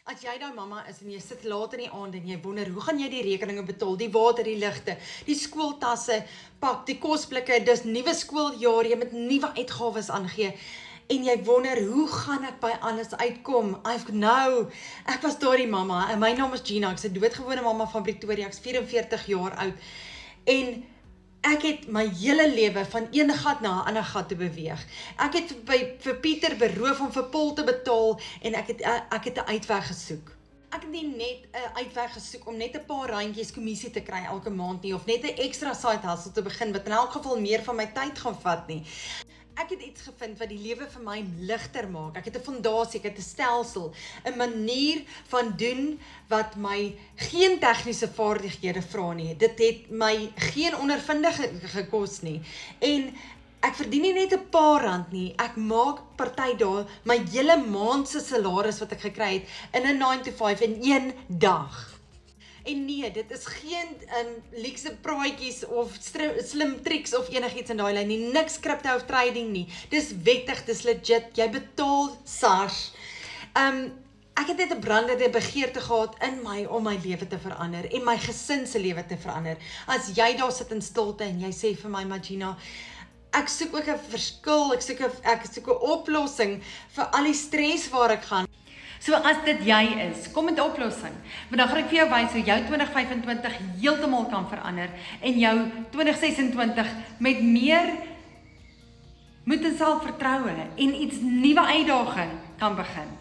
As jy daai mamma is en jy sit laat in die aand en jy wonder, hoe gaan jy die rekeninge betaal, die water, die ligte, die skooltasse pak, die kosblikke, dis nuwe skooljaar, jy moet nuwe uitgawes aangee, en jy wonder, hoe gaan ek by alles uitkom? Ek was daar die mamma, en my naam is Gina, ek is 'n doodgewone mamma van Pretoria, ek is 44 jaar oud, en ek het my hele lewe van een gat na 'n ander gat te beweeg. Ek het vir Pieter beroof om vir Paul te betaal en ek het 'n uitweg gesoek. Ek het nie net 'n uitweg gesoek om net 'n paar randjies kommissie te kry elke maand nie, of net 'n ekstra side hustle te begin, wat in elk geval meer van my tyd gaan vat nie. Ek het iets gevind wat die lewe vir my ligter maak. Ek het 'n fondasie, ek het 'n stelsel, 'n manier van doen wat my geen tegniese vaardighede vra nie. Dit het my geen ondervinding gekos nie. En ek verdien nie net 'n paar rand nie. Ek maak party dae my hele maand se salaris wat ek gekry het in 'n 9 to 5 in een dag. En nee, dit is geen luxe praatjies of slim tricks of enigiets in daai lyn nie. Niks crypto of trading nie. Dis wettig, dis legit. Jy betaal SARS. Ek het net 'n brandende begeerte gehad in my om my lewe te verander en my gesin se lewe te verander. As jy daar sit in stilte en jy sê vir my, Magina, ek soek ook 'n verskil, ek soek 'n oplossing vir al die stres waar ek gaan. So as dit jy is, kom met 'n oplossing. Want dan gaan ek vir jou wys hoe jou 2025 heeltemal kan verander en jou 2026 met meer moed en selfvertroue en iets nuwe uitdaging kan begin.